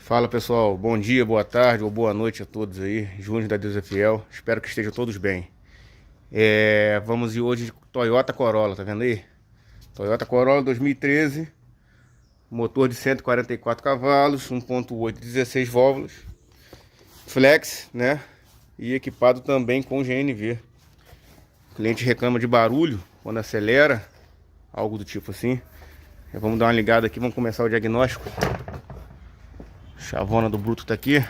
Fala pessoal, bom dia, boa tarde ou boa noite a todos aí, Júnior da Deus é Fiel, espero que estejam todos bem. Vamos ir hoje de Toyota Corolla, tá vendo aí? Toyota Corolla 2013, motor de 144 cavalos, 1.8, 16 válvulas, flex, né? E equipado também com GNV. O cliente reclama de barulho quando acelera, algo do tipo assim. Vamos dar uma ligada aqui, vamos começar o diagnóstico. Chavona do bruto tá aqui.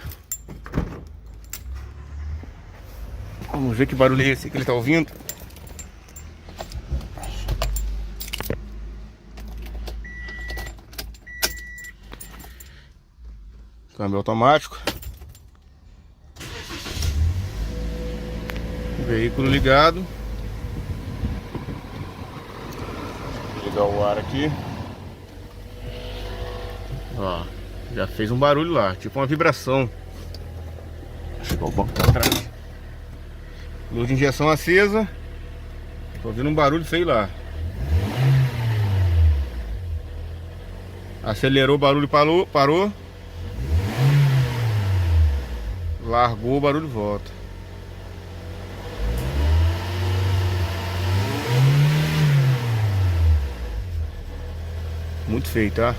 Vamos ver que barulho é esse que ele tá ouvindo. Câmbio automático. Veículo ligado. Vou ligar o ar aqui. Ó, já fez um barulho lá, tipo uma vibração. Chegou o banco pra trás. Luz de injeção acesa. Tô ouvindo um barulho feio lá. Acelerou, o barulho parou. Largou, o barulho volta. Muito feio, tá?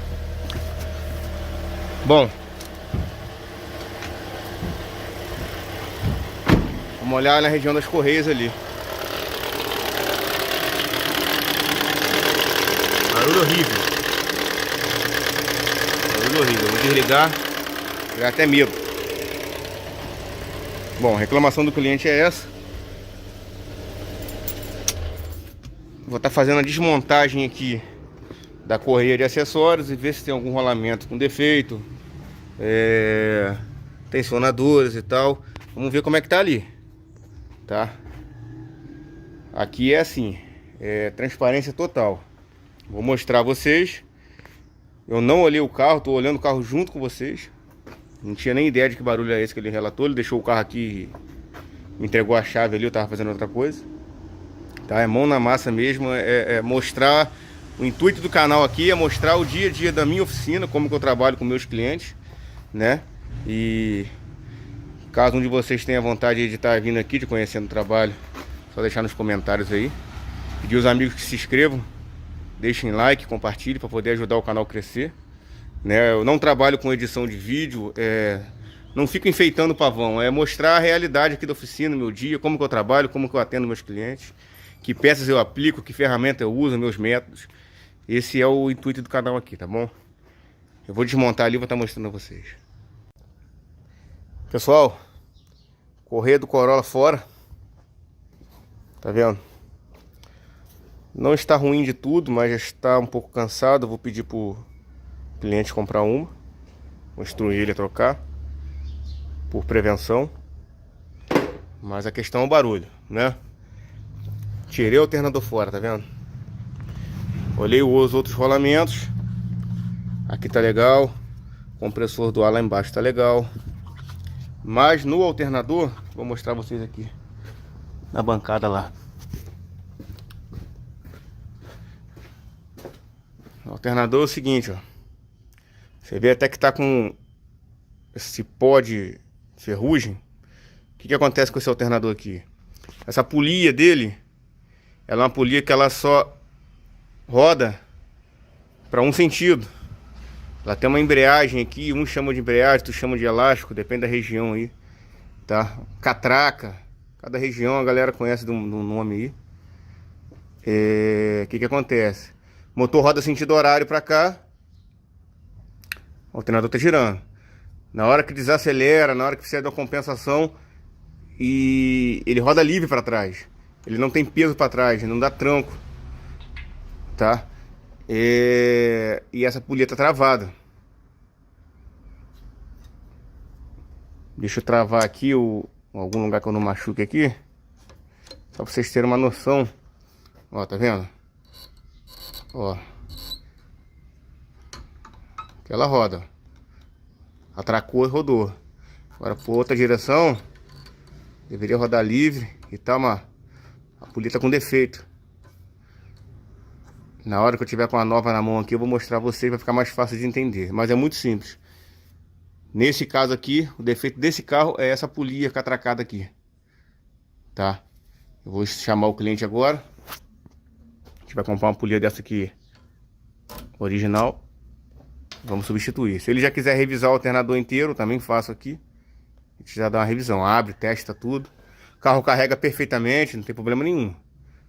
Bom, vamos olhar na região das correias ali. Barulho horrível. Barulho horrível. Vou desligar. Dá até medo. Bom, a reclamação do cliente é essa. Vou estar fazendo a desmontagem aqui da correia de acessórios e ver se tem algum rolamento com defeito, tensionadores e tal. Vamos ver como é que tá ali, tá? Aqui é assim, transparência total. Vou mostrar a vocês. Eu não olhei o carro, tô olhando o carro junto com vocês. Não tinha nem ideia de que barulho é esse que ele relatou. Ele deixou o carro aqui, me entregou a chave ali, eu tava fazendo outra coisa. Tá, é mão na massa mesmo, mostrar. O intuito do canal aqui é mostrar o dia a dia da minha oficina, como que eu trabalho com meus clientes, né? E caso um de vocês tenha vontade de estar vindo aqui, de conhecendo o trabalho, só deixar nos comentários aí. Pedir os amigos que se inscrevam, deixem like, compartilhem para poder ajudar o canal a crescer, né? Eu não trabalho com edição de vídeo, não fico enfeitando o pavão, é mostrar a realidade aqui da oficina, meu dia, como que eu trabalho, como que eu atendo meus clientes, que peças eu aplico, que ferramenta eu uso, meus métodos. Esse é o intuito do canal aqui, tá bom? Eu vou desmontar ali e vou estar mostrando a vocês. Pessoal, correia do Corolla fora. Tá vendo? Não está ruim de tudo, mas já está um pouco cansado. Eu vou pedir pro cliente comprar uma. Vou instruir ele a trocar, por prevenção. Mas a questão é o barulho, né? Tirei o alternador fora, tá vendo? Olhei os outros rolamentos. Aqui tá legal. O compressor do ar lá embaixo tá legal. Mas no alternador, vou mostrar vocês aqui na bancada lá. O alternador é o seguinte, ó. Você vê até que tá com esse pó de ferrugem. O que acontece com esse alternador aqui? Essa polia dele, ela é uma polia que ela só roda para um sentido. Ela tem uma embreagem aqui, um chama de embreagem, tu chama de elástico, depende da região aí, tá? Catraca, cada região a galera conhece de um nome aí. O que acontece? O motor roda sentido horário para cá, o alternador tá girando. Na hora que desacelera, na hora que precisa da compensação, e ele roda livre para trás. Ele não tem peso para trás, não dá tranco, tá? E essa polia tá travada. Deixa eu travar aqui algum lugar que eu não machuque aqui, só pra vocês terem uma noção. Ó, tá vendo? Ó, ela roda, atracou e rodou. Agora por outra direção deveria rodar livre e tá a polia tá com defeito. Na hora que eu tiver com a nova na mão aqui, eu vou mostrar a vocês, vai ficar mais fácil de entender. Mas é muito simples. Nesse caso aqui, o defeito desse carro é essa polia catracada aqui, tá? Eu vou chamar o cliente agora. A gente vai comprar uma polia dessa aqui original. Vamos substituir. Se ele já quiser revisar o alternador inteiro, também faço aqui. A gente já dá uma revisão, abre, testa tudo. O carro carrega perfeitamente, não tem problema nenhum.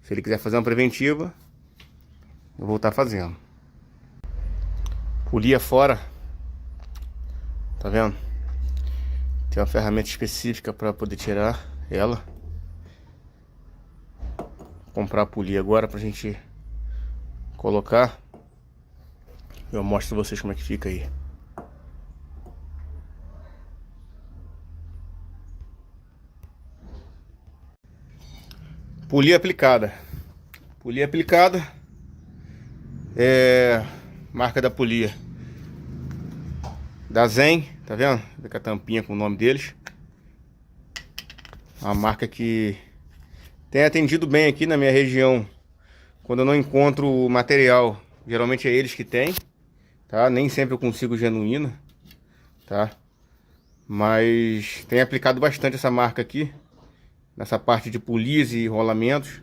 Se ele quiser fazer uma preventiva, eu vou estar fazendo. Polia fora. Tá vendo? Tem uma ferramenta específica para poder tirar ela. Vou comprar a polia agora pra gente colocar. Eu mostro pra vocês como é que fica aí. Polia aplicada. Polia aplicada. Marca da polia da Zen, tá vendo? Vê com a tampinha com o nome deles. Uma marca que tem atendido bem aqui na minha região. Quando eu não encontro o material, geralmente é eles que tem, tá? Nem sempre eu consigo genuína, tá? Mas tem aplicado bastante essa marca aqui, nessa parte de polias e rolamentos,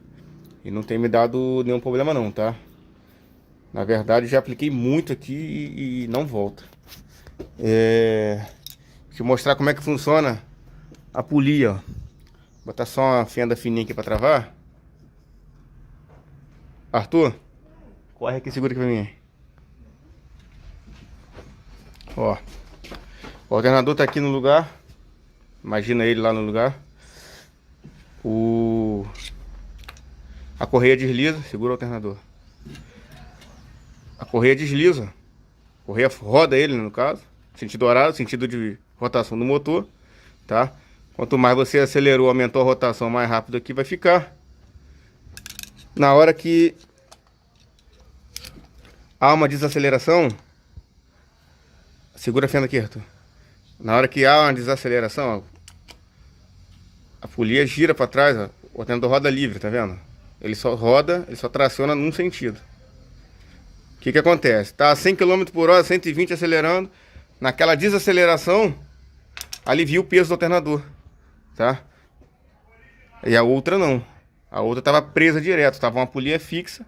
e não tem me dado nenhum problema não, tá? Na verdade já apliquei muito aqui e não volta. Deixa eu mostrar como é que funciona a polia, ó. Vou botar só uma fenda fininha aqui pra travar. Arthur, corre aqui, segura aqui pra mim. Ó, o alternador tá aqui no lugar. Imagina ele lá no lugar. A correia desliza, segura o alternador. A correia desliza. A correia roda ele, no caso. Sentido horário, sentido de rotação do motor, tá? Quanto mais você acelerou, aumentou a rotação, mais rápido aqui vai ficar. Na hora que há uma desaceleração, segura a fenda aqui, Arthur. Na hora que há uma desaceleração, ó, a polia gira para trás, ó, o alternador roda livre, tá vendo? Ele só roda, ele só traciona num sentido. O que que acontece? Tá a 100 km por hora, 120 acelerando. Naquela desaceleração, alivia o peso do alternador, tá? E a outra não. A outra tava presa direto, tava uma polia fixa.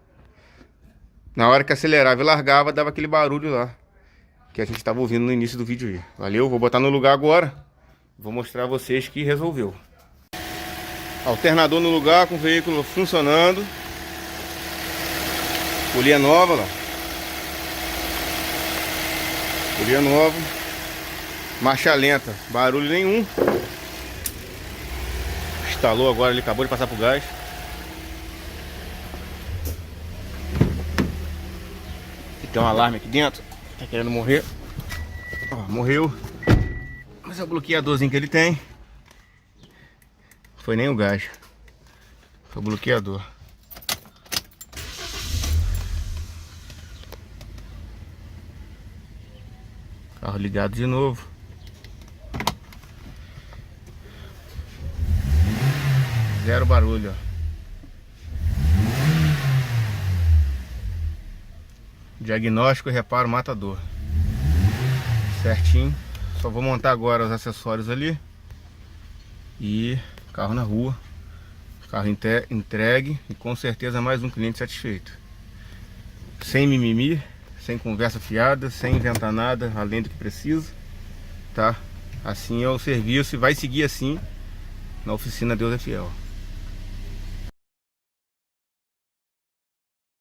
Na hora que acelerava e largava, dava aquele barulho lá, que a gente tava ouvindo no início do vídeo aí. Valeu? Vou botar no lugar agora. Vou mostrar a vocês que resolveu. Alternador no lugar, com o veículo funcionando. Polia nova lá. Polia nova. Marcha lenta, barulho nenhum. Instalou agora, ele acabou de passar pro gás. E tem um alarme aqui dentro. Tá querendo morrer. Ó, morreu. Mas é o bloqueadorzinho que ele tem. Foi nem o gás. Foi o bloqueador. Carro ligado de novo. Zero barulho, ó. Diagnóstico e reparo matador. Certinho. Só vou montar agora os acessórios ali. E carro na rua. Carro entregue. E com certeza mais um cliente satisfeito. Sem mimimi. Sem conversa fiada, sem inventar nada além do que precisa, tá? Assim é o serviço e vai seguir assim na oficina Deus é Fiel.